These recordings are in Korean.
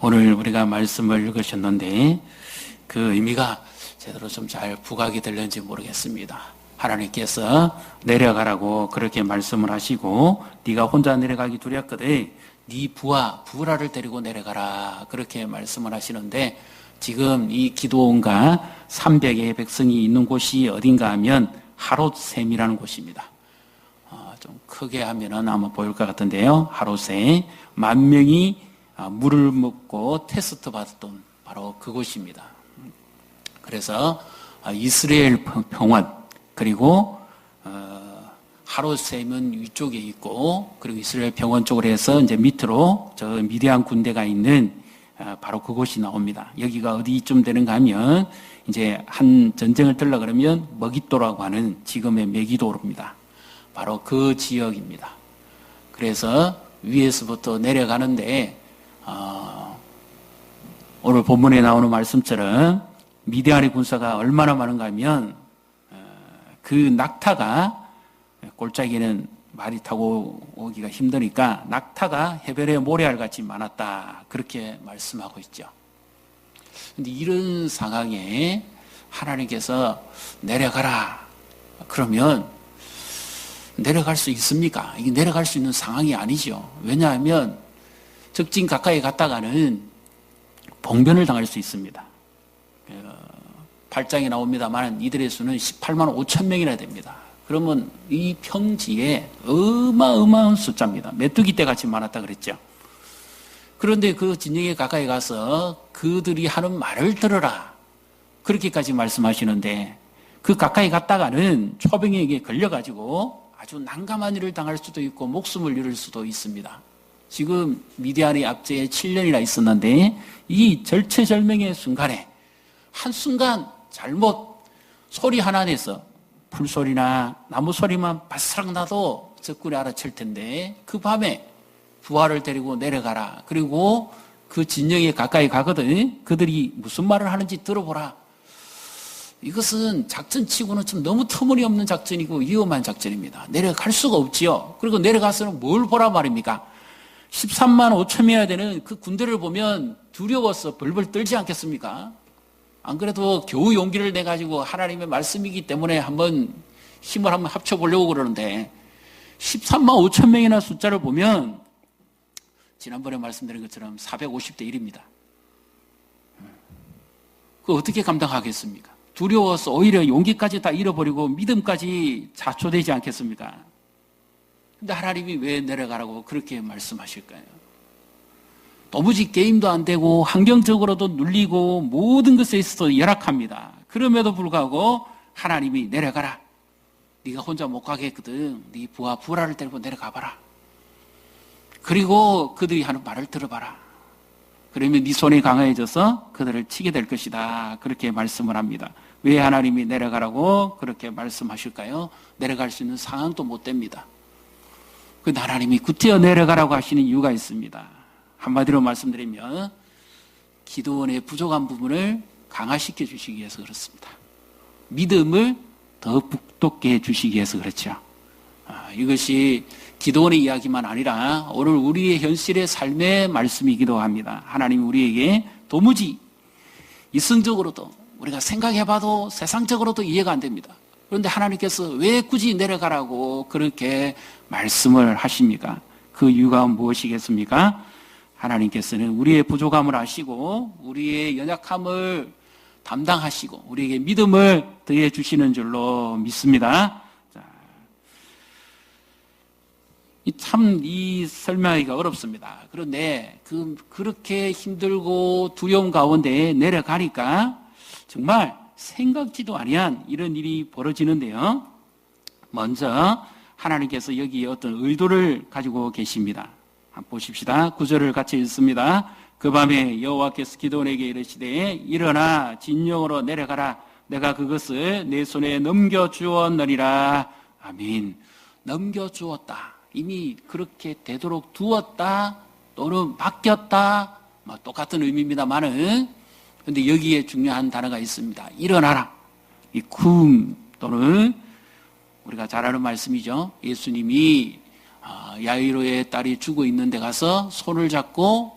오늘 우리가 말씀을 읽으셨는데 그 의미가 제대로 좀 잘 부각이 될는지 모르겠습니다. 하나님께서 내려가라고 그렇게 말씀을 하시고 네가 혼자 내려가기 두렵거든 네 부하를 데리고 내려가라 그렇게 말씀을 하시는데 지금 이 기드온과 300의 백성이 있는 곳이 어딘가 하면 하롯셈이라는 곳입니다. 좀 크게 하면은 아마 보일 것 같은데요. 하롯셈 10,000명이 물을 먹고 테스트 받았던 바로 그곳입니다. 그래서 이스라엘 평원 그리고 하롯셈은 위쪽에 있고 그리고 이스라엘 평원 쪽으로 해서 이제 밑으로 저 미디안 군대가 있는 바로 그곳이 나옵니다. 여기가 어디쯤 되는가 하면 이제 한 전쟁을 들려 그러면 머깃도라고 하는 지금의 메기도로입니다. 바로 그 지역입니다. 그래서 위에서부터 내려가는데 오늘 본문에 나오는 말씀처럼 미디안의 군사가 얼마나 많은가 하면 그 낙타가 골짜기는 말이 타고 오기가 힘드니까 낙타가 해변의 모래알같이 많았다 그렇게 말씀하고 있죠. 그런데 이런 상황에 하나님께서 내려가라 그러면 내려갈 수 있습니까? 이게 내려갈 수 있는 상황이 아니죠. 왜냐하면 적진 가까이 갔다가는 봉변을 당할 수 있습니다. 8장에 나옵니다만 이들의 수는 18만 5천 명이나 됩니다. 그러면 이 평지에 어마어마한 숫자입니다. 메뚜기 떼같이 많았다 그랬죠. 그런데 그 진영에 가까이 가서 그들이 하는 말을 들어라 그렇게까지 말씀하시는데 그 가까이 갔다가는 초병에게 걸려가지고 아주 난감한 일을 당할 수도 있고 목숨을 잃을 수도 있습니다. 지금 미디안의 압제에 7년이나 있었는데 이 절체절명의 순간에 한순간 잘못 소리 하나 내서 풀소리나 나무 소리만 바스락 나도 적군이 알아챌 텐데 그 밤에 부하를 데리고 내려가라. 그리고 그 진영에 가까이 가거든 그들이 무슨 말을 하는지 들어보라. 이것은 작전치고는 좀 너무 터무니없는 작전이고 위험한 작전입니다. 내려갈 수가 없지요. 그리고 내려가서는 뭘 보라 말입니까? 13만 5천이어야 되는 그 군대를 보면 두려워서 벌벌 떨지 않겠습니까? 안 그래도 겨우 용기를 내가지고 하나님의 말씀이기 때문에 한번 힘을 한번 합쳐보려고 그러는데 13만 5천 명이나 숫자를 보면 지난번에 말씀드린 것처럼 450대 1입니다. 그거 어떻게 감당하겠습니까? 두려워서 오히려 용기까지 다 잃어버리고 믿음까지 자초되지 않겠습니까? 근데 하나님이 왜 내려가라고 그렇게 말씀하실까요? 도무지 게임도 안 되고 환경적으로도 눌리고 모든 것에 있어서 열악합니다. 그럼에도 불구하고 하나님이 내려가라. 네가 혼자 못 가겠거든. 네 부하를 데리고 내려가봐라. 그리고 그들이 하는 말을 들어봐라. 그러면 네 손이 강해져서 그들을 치게 될 것이다. 그렇게 말씀을 합니다. 왜 하나님이 내려가라고 그렇게 말씀하실까요? 내려갈 수 있는 상황도 못 됩니다. 그 하나님이 구태여 내려가라고 하시는 이유가 있습니다. 한마디로 말씀드리면 기드온의 부족한 부분을 강화시켜 주시기 위해서 그렇습니다. 믿음을 더 북돋게 해주시기 위해서 그렇죠. 이것이 기드온의 이야기만 아니라 오늘 우리의 현실의 삶의 말씀이기도 합니다. 하나님이 우리에게 도무지 이성적으로도 우리가 생각해봐도 세상적으로도 이해가 안 됩니다. 그런데 하나님께서 왜 굳이 내려가라고 그렇게 말씀을 하십니까? 그 이유가 무엇이겠습니까? 하나님께서는 우리의 부족함을 아시고 우리의 연약함을 담당하시고 우리에게 믿음을 더해 주시는 줄로 믿습니다. 참 이 설명하기가 어렵습니다. 그런데 그렇게 힘들고 두려움 가운데 내려가니까 정말 생각지도 아니한 이런 일이 벌어지는데요. 먼저 하나님께서 여기에 어떤 의도를 가지고 계십니다. 한번 보십시다. 9절을 같이 읽습니다. 그 밤에 여호와께서 기드온에게 이르시되 일어나 진영으로 내려가라. 내가 그것을 내 손에 넘겨주었느니라. 아멘. 넘겨주었다. 이미 그렇게 되도록 두었다 또는 맡겼다 똑같은 의미입니다만은 그런데 여기에 중요한 단어가 있습니다. 일어나라. 이 쿰 또는 우리가 잘 아는 말씀이죠. 예수님이 야이로의 딸이 죽어 있는 데 가서 손을 잡고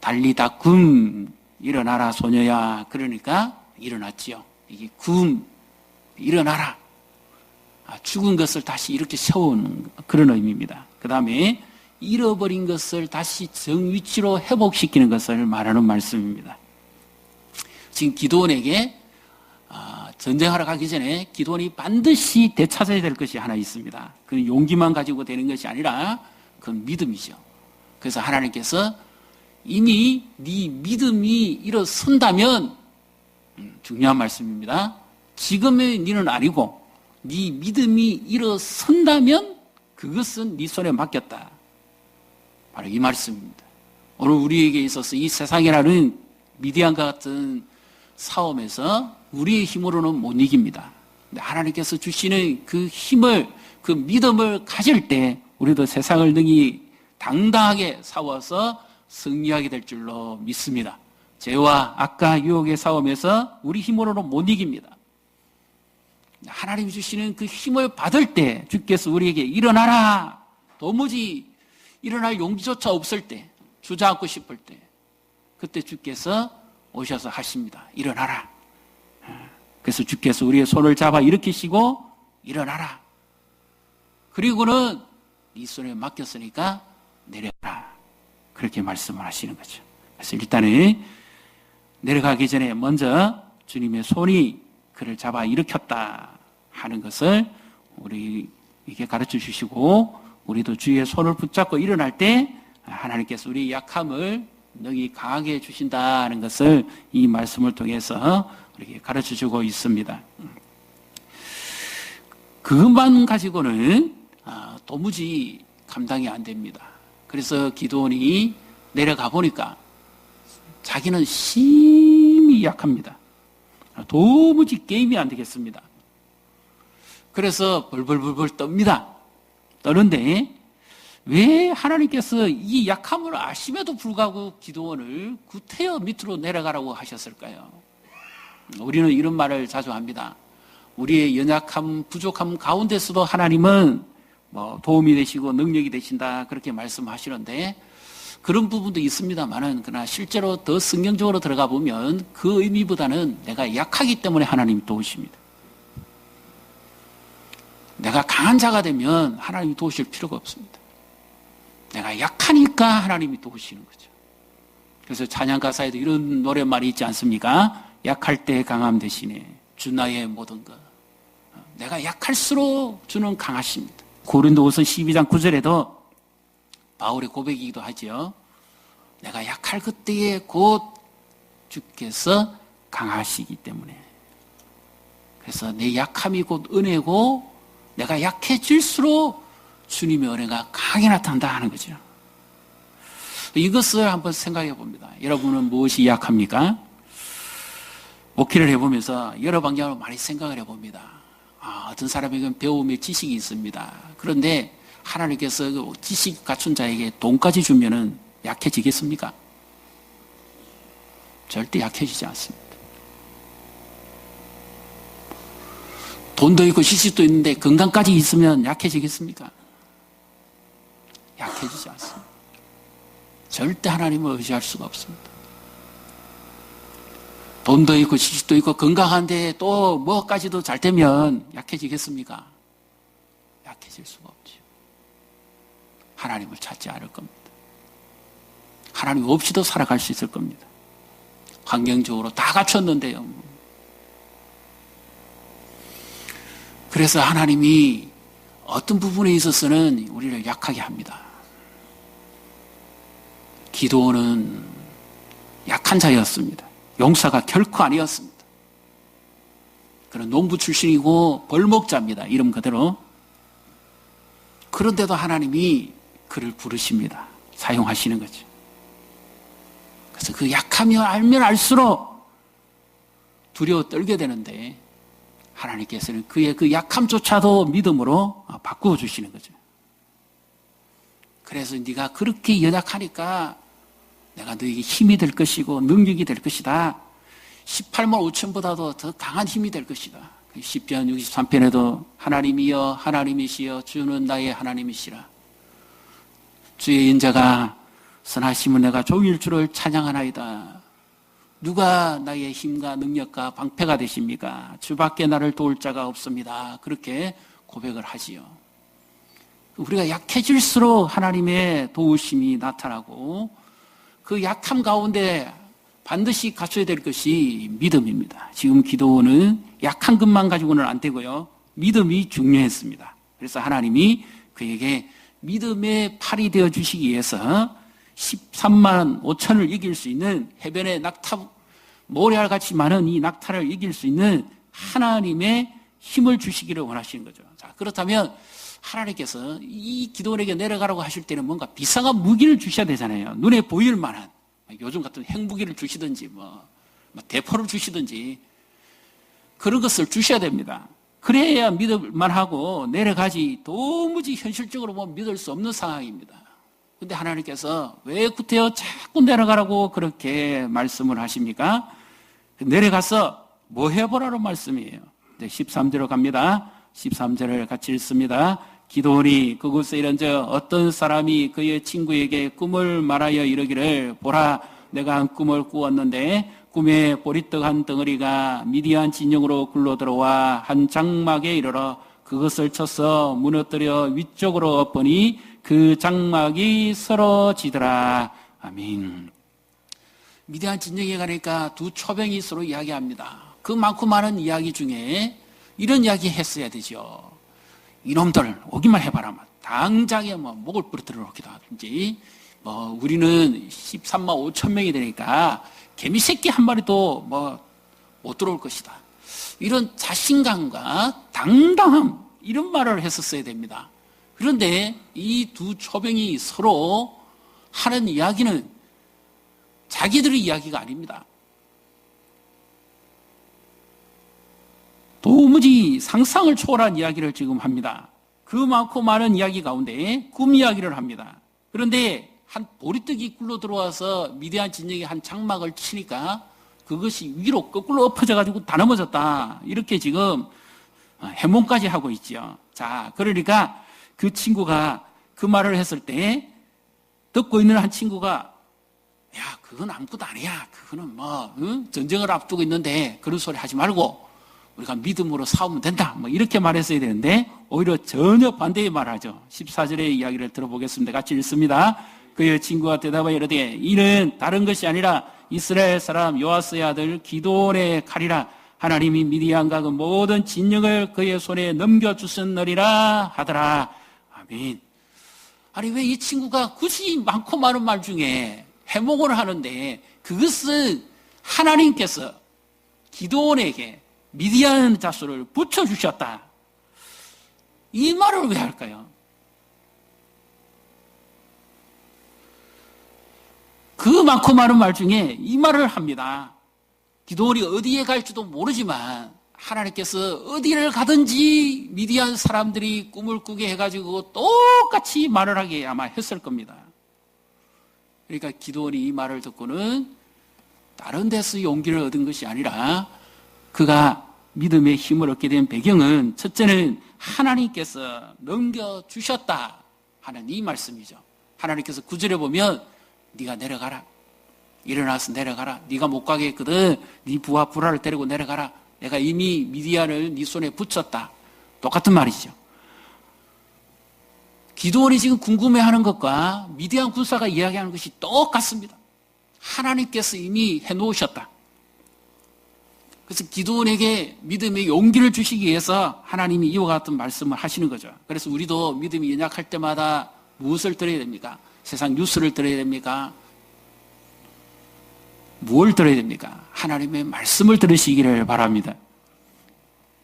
달리다 굼 일어나라 소녀야. 그러니까 일어났지요. 이게 굼 일어나라. 죽은 것을 다시 이렇게 세우는 그런 의미입니다. 그 다음에 잃어버린 것을 다시 정위치로 회복시키는 것을 말하는 말씀입니다. 지금 기드온에게 전쟁하러 가기 전에 기드온이 반드시 되찾아야 될 것이 하나 있습니다. 그 용기만 가지고 되는 것이 아니라 그 믿음이죠. 그래서 하나님께서 이미 네 믿음이 일어선다면, 중요한 말씀입니다. 지금의 너는 아니고 네 믿음이 일어선다면 그것은 네 손에 맡겼다. 바로 이 말씀입니다. 오늘 우리에게 있어서 이 세상이라는 미디안과 같은 싸움에서 우리의 힘으로는 못 이깁니다. 근데 하나님께서 주시는 그 힘을, 그 믿음을 가질 때 우리도 세상을 능히 당당하게 싸워서 승리하게 될 줄로 믿습니다. 죄와 악과 유혹의 싸움에서 우리 힘으로는 못 이깁니다. 하나님이 주시는 그 힘을 받을 때 주께서 우리에게 일어나라, 도무지 일어날 용기조차 없을 때, 주저앉고 싶을 때, 그때 주께서 오셔서 하십니다. 일어나라. 그래서 주께서 우리의 손을 잡아 일으키시고 일어나라. 그리고는 네 손에 맡겼으니까 내려라. 그렇게 말씀을 하시는 거죠. 그래서 일단은 내려가기 전에 먼저 주님의 손이 그를 잡아 일으켰다 하는 것을 우리에게 가르쳐 주시고, 우리도 주의 손을 붙잡고 일어날 때 하나님께서 우리의 약함을 능히 강하게 해주신다는 것을 이 말씀을 통해서 우리에게 가르쳐 주고 있습니다. 그것만 가지고는 도무지 감당이 안 됩니다. 그래서 기드온이 내려가 보니까 자기는 심히 약합니다. 도무지 게임이 안 되겠습니다. 그래서 벌벌벌벌 떱니다. 떠는데 왜 하나님께서 이 약함을 아심에도 불구하고 기드온을 구태여 밑으로 내려가라고 하셨을까요? 우리는 이런 말을 자주 합니다. 우리의 연약함, 부족함 가운데서도 하나님은 도움이 되시고 능력이 되신다, 그렇게 말씀하시는데 그런 부분도 있습니다만은, 그러나 실제로 더 성경적으로 들어가 보면 그 의미보다는 내가 약하기 때문에 하나님이 도우십니다. 내가 강한 자가 되면 하나님이 도우실 필요가 없습니다. 내가 약하니까 하나님이 도우시는 거죠. 그래서 찬양 가사에도 이런 노랫말이 있지 않습니까? 약할 때 강함 대신에 주 나의 모든 것. 내가 약할수록 주는 강하십니다. 고린도후서 12장 9절에도 바울의 고백이기도 하죠. 내가 약할 그때에 곧 주께서 강하시기 때문에. 그래서 내 약함이 곧 은혜고 내가 약해질수록 주님의 은혜가 강하게 나타난다 하는 거죠. 이것을 한번 생각해 봅니다. 여러분은 무엇이 약합니까? 목회를 해보면서 여러 방향으로 많이 생각을 해봅니다. 어떤 사람에게는 배움의 지식이 있습니다. 그런데 하나님께서 그 지식 갖춘 자에게 돈까지 주면은 약해지겠습니까? 절대 약해지지 않습니다. 돈도 있고 지식도 있는데 건강까지 있으면 약해지겠습니까? 약해지지 않습니다. 절대 하나님을 의지할 수가 없습니다. 돈도 있고 지식도 있고 건강한데 또 뭐까지도 잘 되면 약해지겠습니까? 약해질 수가 없죠. 하나님을 찾지 않을 겁니다. 하나님 없이도 살아갈 수 있을 겁니다. 환경적으로 다 갖췄는데요. 그래서 하나님이 어떤 부분에 있어서는 우리를 약하게 합니다. 기드온은 약한 자였습니다. 용사가 결코 아니었습니다. 그는 농부 출신이고 벌목자입니다. 이름 그대로. 그런데도 하나님이 그를 부르십니다. 사용하시는 거죠. 그래서 그 약하며 알면 알수록 두려워 떨게 되는데 하나님께서는 그의 그 약함조차도 믿음으로 바꾸어 주시는 거죠. 그래서 네가 그렇게 연약하니까 내가 너에게 힘이 될 것이고 능력이 될 것이다. 18만 5천보다도 더 강한 힘이 될 것이다. 시편 63편에도 하나님이여 하나님이시여 주는 나의 하나님이시라. 주의 인자가 선하심은 내가 종일 주를 찬양하나이다. 누가 나의 힘과 능력과 방패가 되십니까? 주밖에 나를 도울 자가 없습니다. 그렇게 고백을 하지요. 우리가 약해질수록 하나님의 도우심이 나타나고 그 약함 가운데 반드시 갖춰야 될 것이 믿음입니다. 지금 기도는 약한 것만 가지고는 안 되고요. 믿음이 중요했습니다. 그래서 하나님이 그에게 믿음의 팔이 되어 주시기 위해서 13만 5천을 이길 수 있는 해변의 낙타, 모래알같이 많은 이 낙타를 이길 수 있는 하나님의 힘을 주시기를 원하시는 거죠. 자, 그렇다면 하나님께서 이 기도원에게 내려가라고 하실 때는 뭔가 비상한 무기를 주셔야 되잖아요. 눈에 보일 만한, 요즘 같은 핵무기를 주시든지 대포를 주시든지 그런 것을 주셔야 됩니다. 그래야 믿을만 하고 내려가지 도무지 현실적으로 보면 믿을 수 없는 상황입니다. 근데 하나님께서 왜 구태여 자꾸 내려가라고 그렇게 말씀을 하십니까? 내려가서 뭐 해보라는 말씀이에요. 이제 13절로 갑니다. 13절을 같이 읽습니다. 기도원이 그곳에 이른저 어떤 사람이 그의 친구에게 꿈을 말하여 이르기를 보라 내가 한 꿈을 꾸었는데 꿈에 보리떡 한 덩어리가 미디안 진영으로 굴러들어와 한 장막에 이르러 그것을 쳐서 무너뜨려 위쪽으로 엎으니 그 장막이 쓰러지더라. 아멘. 미디안 진영에 가니까 두 초병이 서로 이야기합니다. 그 많고 많은 이야기 중에 이런 이야기 했어야 되죠. 이놈들 오기만 해봐라. 당장에 목을 부러뜨려 놓기도 하든지 우리는 13만 5천 명이 되니까 개미 새끼 한 마리도 못 들어올 것이다. 이런 자신감과 당당함 이런 말을 했었어야 됩니다. 그런데 이 두 초병이 서로 하는 이야기는 자기들의 이야기가 아닙니다. 도무지 상상을 초월한 이야기를 지금 합니다. 그 많고 많은 이야기 가운데 꿈 이야기를 합니다. 그런데 한 보리떡이 굴러 들어와서 미디안 진영에 한 장막을 치니까 그것이 위로 거꾸로 엎어져가지고 다 넘어졌다. 이렇게 지금 해몽까지 하고 있죠. 자, 그러니까 그 친구가 그 말을 했을 때 듣고 있는 한 친구가 야, 그건 아무것도 아니야. 그거는 전쟁을 앞두고 있는데 그런 소리 하지 말고 우리가 믿음으로 싸우면 된다. 이렇게 말했어야 되는데 오히려 전혀 반대의 말하죠. 14절의 이야기를 들어보겠습니다. 같이 읽습니다. 그의 친구가 대답하여 이르되 이는 다른 것이 아니라 이스라엘 사람 요아스의 아들 기드온의 칼이라. 하나님이 미디안과 그 모든 진영을 그의 손에 넘겨주셨느니라 하더라. 아멘. 아니 왜 이 친구가 굳이 많고 많은 말 중에 해몽을 하는데 그것은 하나님께서 기드온에게 미디안 자수를 붙여주셨다. 이 말을 왜 할까요? 그 많고 많은 말 중에 이 말을 합니다. 기드온이 어디에 갈지도 모르지만 하나님께서 어디를 가든지 미디안 사람들이 꿈을 꾸게 해가지고 똑같이 말을 하게 아마 했을 겁니다. 그러니까 기드온이 이 말을 듣고는 다른 데서 용기를 얻은 것이 아니라 그가 믿음의 힘을 얻게 된 배경은 첫째는 하나님께서 넘겨주셨다 하는 이 말씀이죠. 하나님께서 9절에 보면 네가 내려가라. 일어나서 내려가라. 네가 못 가게 했거든. 네 부하 불화를 데리고 내려가라. 내가 이미 미디안을 네 손에 붙였다. 똑같은 말이죠. 기드온이 지금 궁금해하는 것과 미디안 군사가 이야기하는 것이 똑같습니다. 하나님께서 이미 해놓으셨다. 그래서 기드온에게 믿음의 용기를 주시기 위해서 하나님이 이와 같은 말씀을 하시는 거죠. 그래서 우리도 믿음이 연약할 때마다 무엇을 들어야 됩니까? 세상 뉴스를 들어야 됩니까? 무엇을 들어야 됩니까? 하나님의 말씀을 들으시기를 바랍니다.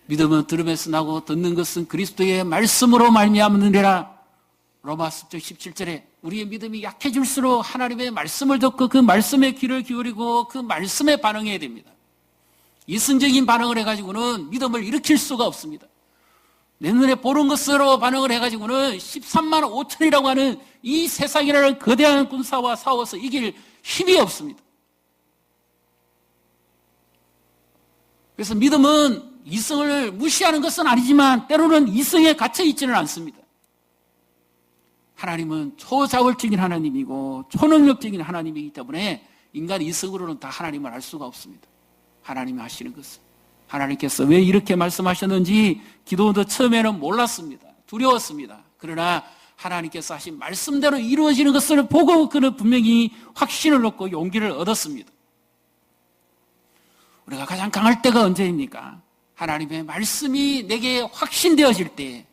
믿음은 들으면서 나고 듣는 것은 그리스도의 말씀으로 말미암느니라. 로마서 17절에 우리의 믿음이 약해질수록 하나님의 말씀을 듣고 그 말씀에 귀를 기울이고 그 말씀에 반응해야 됩니다. 이성적인 반응을 해가지고는 믿음을 일으킬 수가 없습니다. 내 눈에 보는 것으로 반응을 해가지고는 13만 5천이라고 하는 이 세상이라는 거대한 군사와 싸워서 이길 힘이 없습니다. 그래서 믿음은 이성을 무시하는 것은 아니지만 때로는 이성에 갇혀 있지는 않습니다. 하나님은 초자월적인 하나님이고 초능력적인 하나님이기 때문에 인간 이성으로는 다 하나님을 알 수가 없습니다. 하나님이 하시는 것은. 하나님께서 왜 이렇게 말씀하셨는지 기도원도 처음에는 몰랐습니다. 두려웠습니다. 그러나 하나님께서 하신 말씀대로 이루어지는 것을 보고 그는 분명히 확신을 얻고 용기를 얻었습니다. 우리가 가장 강할 때가 언제입니까? 하나님의 말씀이 내게 확신되어질 때,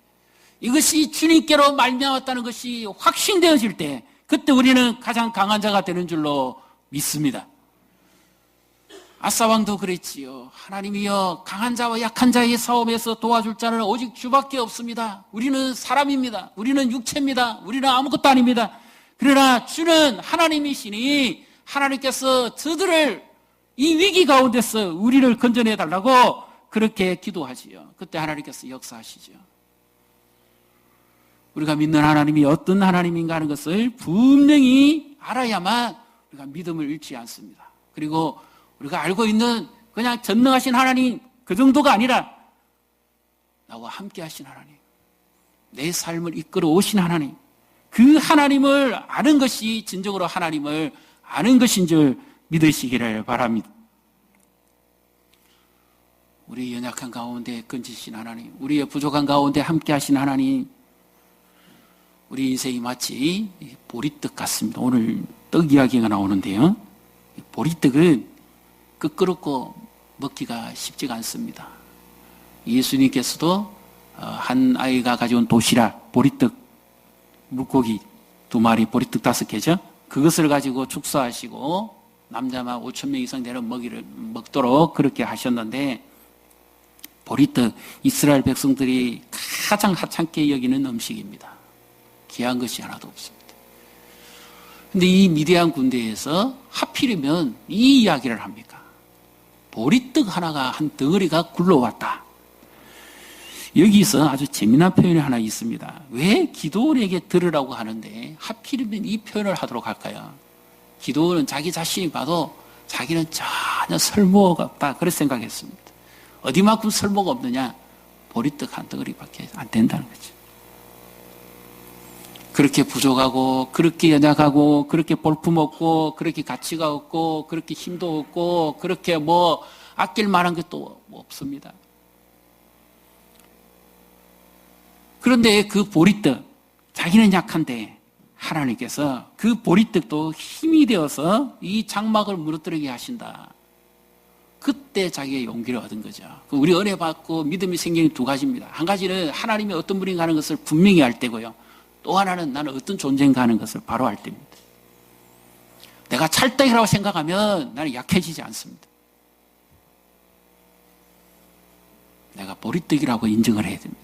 이것이 주님께로 말미암았다는 것이 확신되어질 때, 그때 우리는 가장 강한 자가 되는 줄로 믿습니다. 아사왕도 그랬지요. 하나님이여, 강한 자와 약한 자의 싸움에서 도와줄 자는 오직 주밖에 없습니다. 우리는 사람입니다. 우리는 육체입니다. 우리는 아무것도 아닙니다. 그러나 주는 하나님이시니 하나님께서 저들을 이 위기 가운데서 우리를 건져내 달라고 그렇게 기도하지요. 그때 하나님께서 역사하시죠. 우리가 믿는 하나님이 어떤 하나님인가 하는 것을 분명히 알아야만 우리가 믿음을 잃지 않습니다. 그리고 우리가 알고 있는 그냥 전능하신 하나님 그 정도가 아니라 나와 함께 하신 하나님, 내 삶을 이끌어 오신 하나님, 그 하나님을 아는 것이 진정으로 하나님을 아는 것인 줄 믿으시기를 바랍니다. 우리 연약한 가운데 건지신 하나님, 우리의 부족한 가운데 함께 하신 하나님, 우리 인생이 마치 보리떡 같습니다. 오늘 떡 이야기가 나오는데요. 보리떡은 끄끄럽고 먹기가 쉽지가 않습니다. 예수님께서도 한 아이가 가져온 도시락, 보리떡, 물고기 2마리, 보리떡 5개죠. 그것을 가지고 축사하시고 남자만 5,000명 이상 되는 먹이를 먹도록 그렇게 하셨는데, 보리떡, 이스라엘 백성들이 가장 하찮게 여기는 음식입니다. 귀한 것이 하나도 없습니다. 근데 이 미디안 군대에서 하필이면 이 이야기를 합니까? 보리떡 하나가 한 덩어리가 굴러왔다. 여기서 아주 재미난 표현이 하나 있습니다. 왜 기도원에게 들으라고 하는데 하필이면 이 표현을 하도록 할까요? 기도원은 자기 자신이 봐도 자기는 전혀 설모가 없다, 그렇게 생각했습니다. 어디만큼 설모가 없느냐? 보리떡 한 덩어리밖에 안 된다는 거죠. 그렇게 부족하고, 그렇게 연약하고, 그렇게 볼품없고, 그렇게 가치가 없고, 그렇게 힘도 없고, 그렇게 아낄 만한 것도 없습니다. 그런데 그 보리떡, 자기는 약한데 하나님께서 그 보리떡도 힘이 되어서 이 장막을 무너뜨리게 하신다. 그때 자기의 용기를 얻은 거죠. 우리 은혜 받고 믿음이 생기는 2가지입니다. 한 가지는 하나님이 어떤 분인가 하는 것을 분명히 알 때고요. 또 하나는 나는 어떤 존재인가 하는 것을 바로 알 때입니다. 내가 찰떡이라고 생각하면 나는 약해지지 않습니다. 내가 보리떡이라고 인정을 해야 됩니다.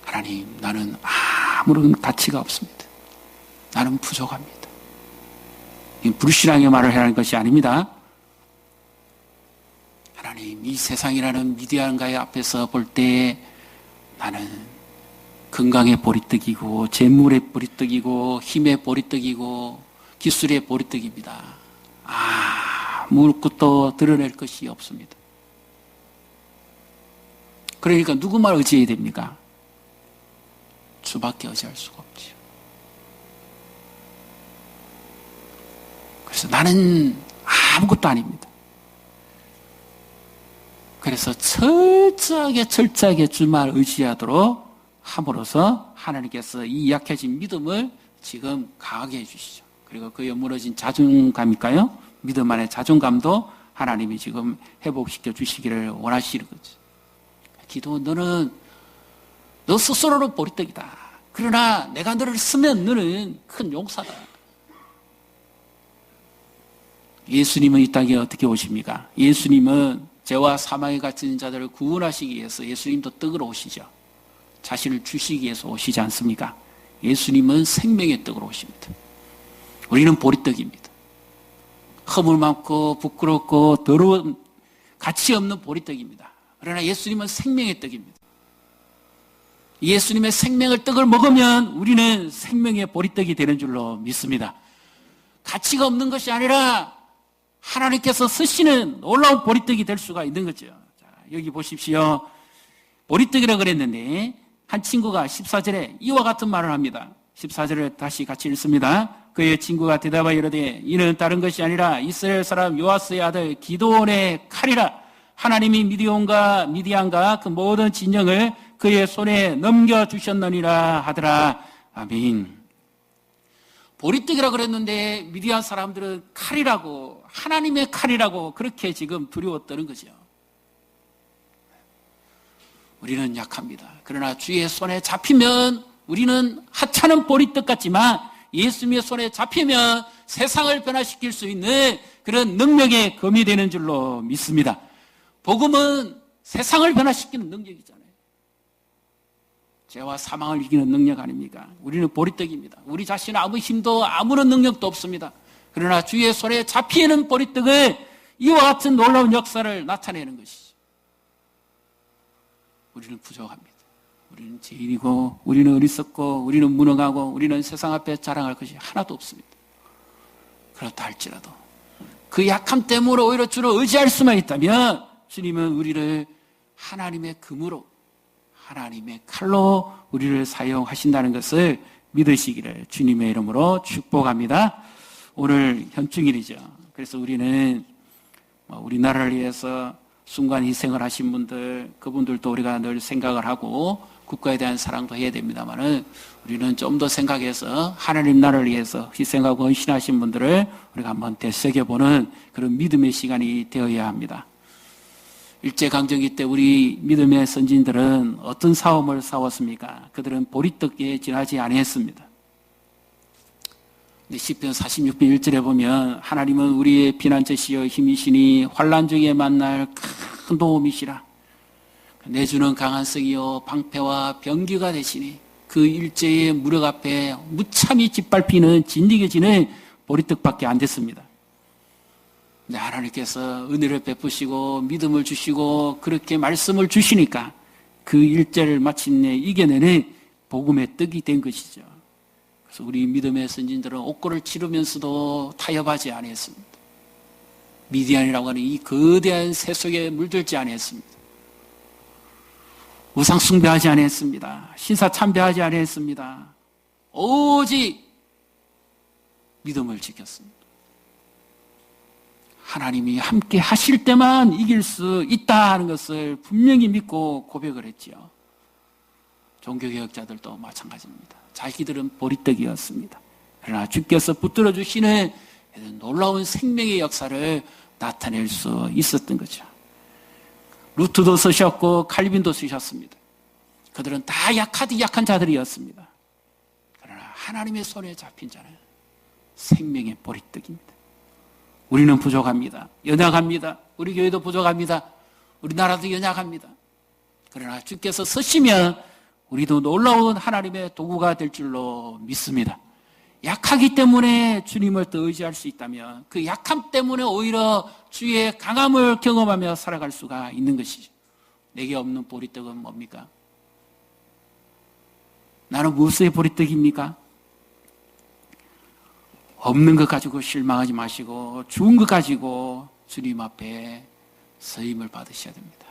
하나님, 나는 아무런 가치가 없습니다. 나는 부족합니다. 불신앙의 말을 하는 것이 아닙니다. 하나님, 이 세상이라는 미디안가의 앞에서 볼 때 나는 건강의 보리떡이고, 재물의 보리떡이고, 힘의 보리떡이고, 기술의 보리떡입니다. 아무것도 드러낼 것이 없습니다. 그러니까 누구 말 의지해야 됩니까? 주밖에 의지할 수가 없죠. 그래서 나는 아무것도 아닙니다. 그래서 철저하게 주만 의지하도록 함으로써 하나님께서 이 약해진 믿음을 지금 강하게 해주시죠. 그리고 그의 무너진 자존감일까요? 믿음 안의 자존감도 하나님이 지금 회복시켜 주시기를 원하시는 거죠. 기도, 너 스스로는 보리떡이다. 그러나 내가 너를 쓰면 너는 큰 용사다. 예수님은 이 땅에 어떻게 오십니까? 예수님은 죄와 사망에 갇힌 자들을 구원하시기 위해서 예수님도 떡으로 오시죠. 자신을 주시기 위해서 오시지 않습니까? 예수님은 생명의 떡으로 오십니다. 우리는 보리떡입니다. 허물 많고 부끄럽고 더러운 가치 없는 보리떡입니다. 그러나 예수님은 생명의 떡입니다. 예수님의 생명의 떡을 먹으면 우리는 생명의 보리떡이 되는 줄로 믿습니다. 가치가 없는 것이 아니라 하나님께서 쓰시는 놀라운 보리떡이 될 수가 있는 거죠. 자, 여기 보십시오. 보리떡이라고 그랬는데 한 친구가 14절에 이와 같은 말을 합니다. 14절을 다시 같이 읽습니다. 그의 친구가 대답하여 이르되 이는 다른 것이 아니라 이스라엘 사람 요아스의 아들 기드온의 칼이라. 하나님이 미디안과 그 모든 진영을 그의 손에 넘겨주셨느니라 하더라. 아멘. 보리떡이라 그랬는데 미디안 사람들은 칼이라고, 하나님의 칼이라고 그렇게 지금 두려워 떠는 거죠. 우리는 약합니다. 그러나 주의 손에 잡히면 우리는 하찮은 보리떡 같지만 예수님의 손에 잡히면 세상을 변화시킬 수 있는 그런 능력의 검이 되는 줄로 믿습니다. 복음은 세상을 변화시키는 능력이잖아요. 죄와 사망을 이기는 능력 아닙니까? 우리는 보리떡입니다. 우리 자신은 아무 힘도 아무런 능력도 없습니다. 그러나 주의 손에 잡히는 보리떡은 이와 같은 놀라운 역사를 나타내는 것이죠. 우리는 부족합니다. 우리는 죄인이고 우리는 어리석고 우리는 무능하고 우리는 세상 앞에 자랑할 것이 하나도 없습니다. 그렇다 할지라도 그 약함 때문에 오히려 주를 의지할 수만 있다면 주님은 우리를 하나님의 금으로, 하나님의 칼로 우리를 사용하신다는 것을 믿으시기를 주님의 이름으로 축복합니다. 오늘 현충일이죠. 그래서 우리는 우리나라를 위해서 순간 희생을 하신 분들, 그분들도 우리가 늘 생각을 하고 국가에 대한 사랑도 해야 됩니다만은 우리는 좀 더 생각해서 하나님 나라를 위해서 희생하고 헌신하신 분들을 우리가 한번 되새겨보는 그런 믿음의 시간이 되어야 합니다. 일제강점기 때 우리 믿음의 선진들은 어떤 싸움을 싸웠습니까? 그들은 보리떡에 지나지 아니했습니다. 시편 46편 1절에 보면 하나님은 우리의 피난처시여 힘이시니 환난 중에 만날 큰 도움이시라. 내주는 강한 성이요 방패와 병기가 되시니 그 일제의 무력 앞에 무참히 짓밟히는 진리겨지는 보리떡밖에 안 됐습니다. 근데 하나님께서 은혜를 베푸시고 믿음을 주시고 그렇게 말씀을 주시니까 그 일제를 마침내 이겨내는 복음의 떡이 된 것이죠. 그래서 우리 믿음의 선진들은 옥고를 치르면서도 타협하지 아니했습니다. 미디안이라고 하는 이 거대한 새 속에 물들지 아니했습니다. 우상 숭배하지 아니했습니다. 신사 참배하지 아니했습니다. 오직 믿음을 지켰습니다. 하나님이 함께 하실 때만 이길 수 있다 하는 것을 분명히 믿고 고백을 했지요. 종교개혁자들도 마찬가지입니다. 자기들은 보리떡이었습니다. 그러나 주께서 붙들어 주시는 놀라운 생명의 역사를 나타낼 수 있었던 거죠. 루트도 쓰셨고 칼빈도 쓰셨습니다. 그들은 다 약한 자들이었습니다. 그러나 하나님의 손에 잡힌 자는 생명의 보리떡입니다. 우리는 부족합니다. 연약합니다. 우리 교회도 부족합니다. 우리나라도 연약합니다. 그러나 주께서 쓰시면 우리도 놀라운 하나님의 도구가 될 줄로 믿습니다. 약하기 때문에 주님을 더 의지할 수 있다면 그 약함 때문에 오히려 주의 강함을 경험하며 살아갈 수가 있는 것이죠. 내게 없는 보리떡은 뭡니까? 나는 무엇의 보리떡입니까? 없는 것 가지고 실망하지 마시고 좋은 것 가지고 주님 앞에 서임을 받으셔야 됩니다.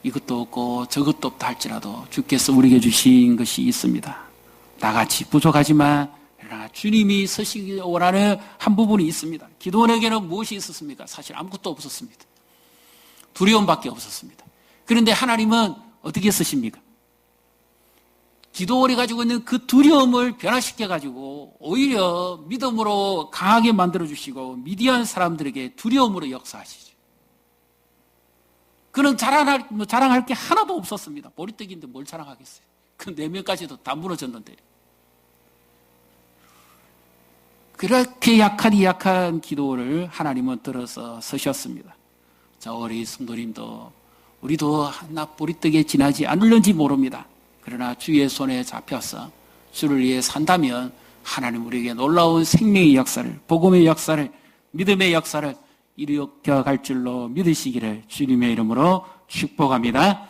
이것도 없고 저것도 없다 할지라도 주께서 우리에게 주신 것이 있습니다. 나같이 부족하지만 그러나 주님이 서시기 원하는 한 부분이 있습니다. 기도원에게는 무엇이 있었습니까? 사실 아무것도 없었습니다. 두려움밖에 없었습니다. 그런데 하나님은 어떻게 쓰십니까? 기도원이 가지고 있는 그 두려움을 변화시켜가지고 오히려 믿음으로 강하게 만들어주시고 미디안 사람들에게 두려움으로 역사하시죠. 그는 자랑할 게 하나도 없었습니다. 보리떡인데 뭘 자랑하겠어요? 그 4명까지도 다 무너졌는데. 그렇게 약한 기도를 하나님은 들어서 서셨습니다. 자, 우리 성도님도 우리도 나 보리떡에 지나지 않을는지 모릅니다. 그러나 주의 손에 잡혀서 주를 위해 산다면 하나님 우리에게 놀라운 생명의 역사를, 복음의 역사를, 믿음의 역사를 일으켜 갈 줄로 믿으시기를 주님의 이름으로 축복합니다.